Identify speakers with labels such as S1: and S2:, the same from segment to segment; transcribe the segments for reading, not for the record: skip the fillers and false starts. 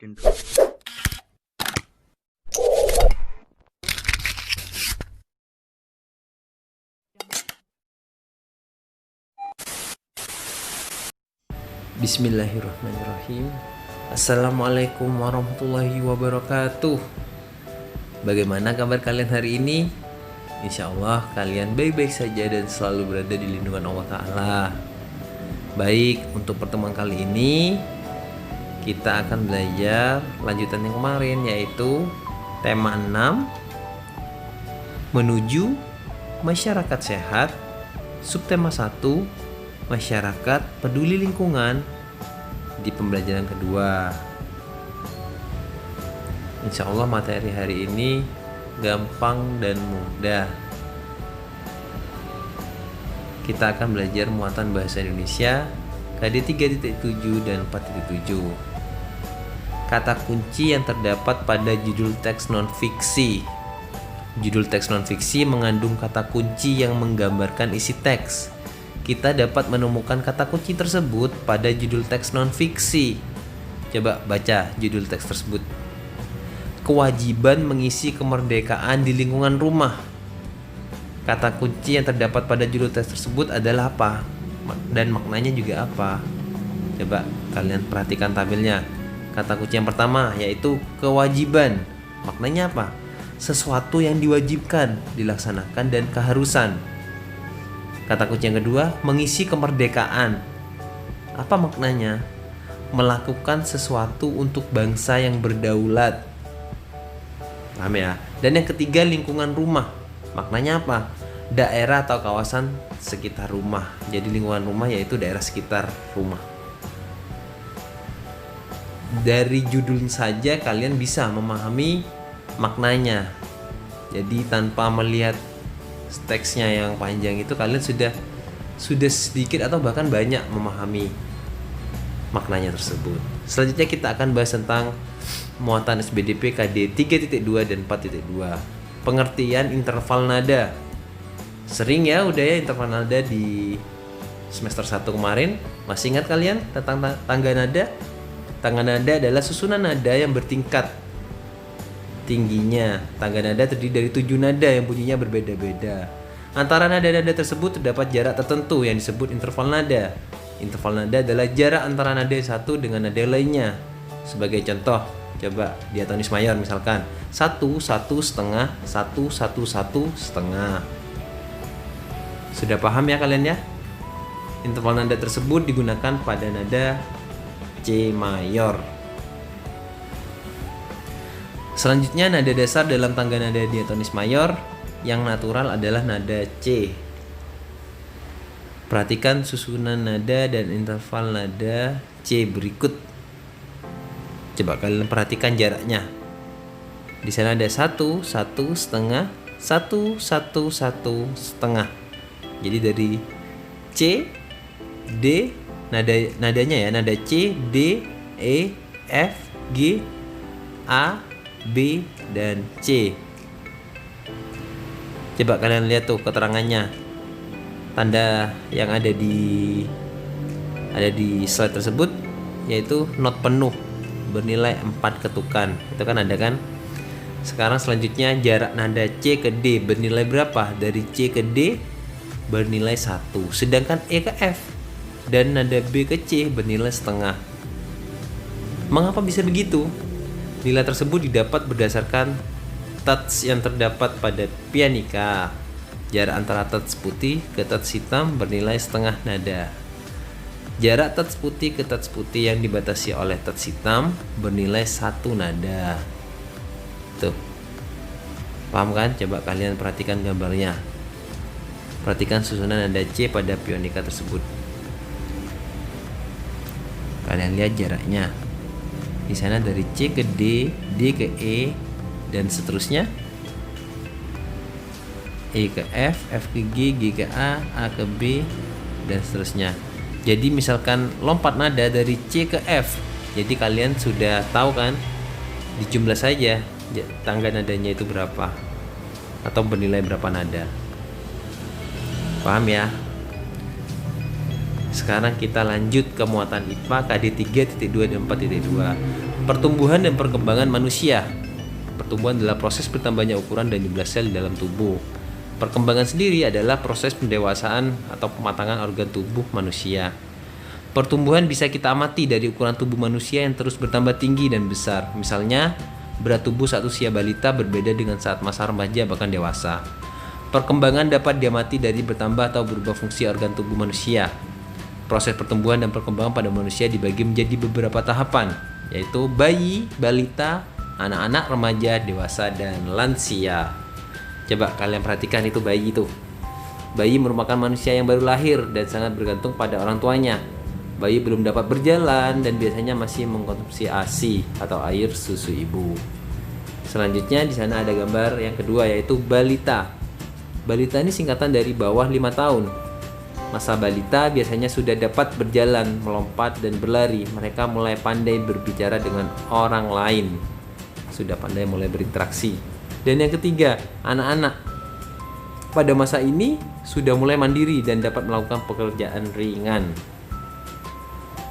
S1: Intro.
S2: Bismillahirrahmanirrahim. Assalamualaikum warahmatullahi wabarakatuh. Bagaimana kabar kalian hari ini? Insya Allah kalian baik-baik saja dan selalu berada di lindungan Allah Ta'ala. Baik, untuk pertemuan kali ini kita akan belajar lanjutan yang kemarin, yaitu tema 6, menuju masyarakat sehat. Subtema 1, masyarakat peduli lingkungan, di pembelajaran kedua. Insya Allah materi hari ini gampang dan mudah. Kita akan belajar muatan bahasa Indonesia KD 3.7 dan 4.7. Kata kunci yang terdapat pada judul teks non-fiksi. Judul teks non-fiksi mengandung kata kunci yang menggambarkan isi teks. Kita dapat menemukan kata kunci tersebut pada judul teks non-fiksi. Coba baca judul teks tersebut. Kewajiban mengisi kemerdekaan di lingkungan rumah. Kata kunci yang terdapat pada judul teks tersebut adalah apa? Dan maknanya juga apa? Coba kalian perhatikan tabelnya. Kata kunci yang pertama yaitu kewajiban. Maknanya apa? Sesuatu yang diwajibkan, dilaksanakan, dan keharusan. Kata kunci yang kedua, mengisi kemerdekaan. Apa maknanya? Melakukan sesuatu untuk bangsa yang berdaulat. Paham ya? Dan yang ketiga, lingkungan rumah. Maknanya apa? Daerah atau kawasan sekitar rumah. Jadi lingkungan rumah yaitu daerah sekitar rumah. Dari judul saja kalian bisa memahami maknanya. Jadi tanpa melihat teksnya yang panjang itu kalian sudah sedikit atau bahkan banyak memahami maknanya tersebut. Selanjutnya kita akan bahas tentang muatan SBDP KD 3.2 dan 4.2. Pengertian interval nada. Sering ya udah ya interval nada di semester 1 kemarin. Masih ingat kalian tentang tangga nada? Tangga nada adalah susunan nada yang bertingkat tingginya. Tangga nada terdiri dari 7 nada yang bunyinya berbeda-beda. Antara nada-nada tersebut terdapat jarak tertentu yang disebut interval nada. Interval nada adalah jarak antara nada satu dengan nada lainnya. Sebagai contoh, coba diatonis mayor misalkan 1, 1 setengah, 1, 1, 1 setengah. Sudah paham ya kalian ya? Interval nada tersebut digunakan pada nada C mayor. Selanjutnya nada dasar dalam tangga nada diatonis mayor yang natural adalah nada C. Perhatikan susunan nada dan interval nada C berikut. Coba kalian perhatikan jaraknya. Di sana ada 1, 1 setengah, 1, 1, 1 setengah. Jadi dari C, D, nadanya ya, nada C, D, E, F, G, A, B, dan C. Coba kalian lihat tuh keterangannya. Tanda yang ada di slide tersebut yaitu not penuh bernilai 4 ketukan. Itu kan ada kan? Sekarang selanjutnya jarak nada C ke D bernilai berapa? Dari C ke D bernilai 1. Sedangkan E ke F dan nada B ke C bernilai setengah. Mengapa bisa begitu? Nilai tersebut didapat berdasarkan touch yang terdapat pada pianika. Jarak antara touch putih ke touch hitam bernilai setengah nada. Jarak touch putih ke touch putih yang dibatasi oleh touch hitam bernilai 1 nada. Tuh. Paham kan? Coba kalian perhatikan gambarnya. Perhatikan susunan nada C pada pianika tersebut. Kalian lihat jaraknya. Di sana dari C ke D, D ke E, dan seterusnya. E ke F, F ke G, G ke A ke B, dan seterusnya. Jadi misalkan lompat nada dari C ke F. Jadi kalian sudah tahu kan? Dijumlah saja tangga nadanya itu berapa atau bernilai berapa nada. Paham ya? Sekarang kita lanjut ke muatan IPA KD 3.2 dan 4.2. Pertumbuhan dan perkembangan manusia. Pertumbuhan adalah proses bertambahnya ukuran dan jumlah sel di dalam tubuh. Perkembangan sendiri adalah proses pendewasaan atau pematangan organ tubuh manusia. Pertumbuhan bisa kita amati dari ukuran tubuh manusia yang terus bertambah tinggi dan besar. Misalnya, berat tubuh saat usia balita berbeda dengan saat masa remaja bahkan dewasa. Perkembangan dapat diamati dari bertambah atau berubah fungsi organ tubuh manusia. Proses pertumbuhan dan perkembangan pada manusia dibagi menjadi beberapa tahapan, yaitu bayi, balita, anak-anak, remaja, dewasa, dan lansia. Coba kalian perhatikan itu bayi itu. Bayi merupakan manusia yang baru lahir dan sangat bergantung pada orang tuanya. Bayi belum dapat berjalan dan biasanya masih mengkonsumsi ASI atau air susu ibu. Selanjutnya di sana ada gambar yang kedua, yaitu balita. Balita ini singkatan dari bawah 5 tahun. Masa balita biasanya sudah dapat berjalan, melompat, dan berlari. Mereka mulai pandai berbicara dengan orang lain. Sudah pandai mulai berinteraksi. Dan yang ketiga, anak-anak. Pada masa ini sudah mulai mandiri dan dapat melakukan pekerjaan ringan.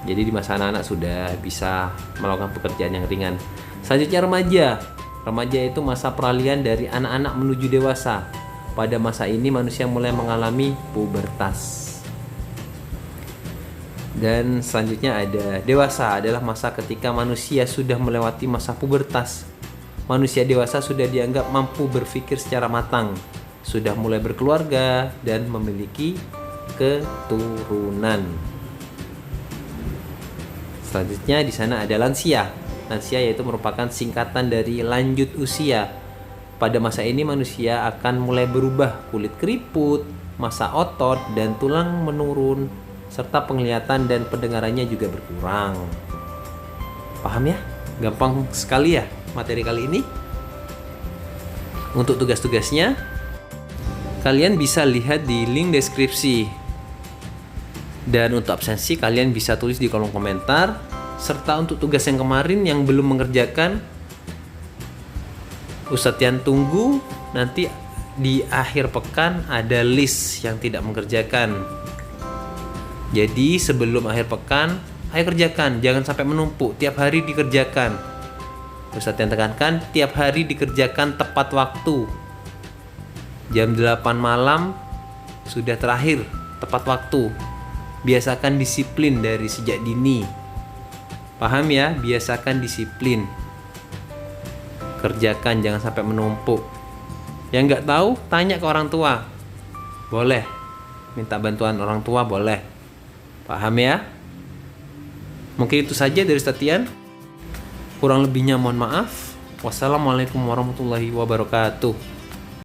S2: Jadi di masa anak-anak sudah bisa melakukan pekerjaan yang ringan. Selanjutnya remaja. Remaja itu masa peralihan dari anak-anak menuju dewasa. Pada masa ini manusia mulai mengalami pubertas. Dan selanjutnya ada dewasa, adalah masa ketika manusia sudah melewati masa pubertas. Manusia dewasa sudah dianggap mampu berpikir secara matang, sudah mulai berkeluarga dan memiliki keturunan. Selanjutnya di sana ada lansia. Lansia yaitu merupakan singkatan dari lanjut usia. Pada masa ini manusia akan mulai berubah, kulit keriput, massa otot dan tulang menurun, serta penglihatan dan pendengarannya juga berkurang. Paham ya? Gampang sekali ya materi kali ini. Untuk tugas-tugasnya, kalian bisa lihat di link deskripsi. Dan untuk absensi kalian bisa tulis di kolom komentar. Serta untuk tugas yang kemarin yang belum mengerjakan, Ustadz Tian tunggu nanti di akhir pekan ada list yang tidak mengerjakan. Jadi sebelum akhir pekan, ayo kerjakan, jangan sampai menumpuk, tiap hari dikerjakan. Ustadz yang tekankan, tiap hari dikerjakan tepat waktu. Jam 8 malam sudah terakhir, tepat waktu. Biasakan disiplin dari sejak dini. Paham ya? Biasakan disiplin. Kerjakan, jangan sampai menumpuk. Yang nggak tahu, tanya ke orang tua. Boleh. Minta bantuan orang tua, boleh. Paham ya? Mungkin itu saja dari Ustadz Tian. Kurang lebihnya mohon maaf. Wassalamualaikum warahmatullahi wabarakatuh.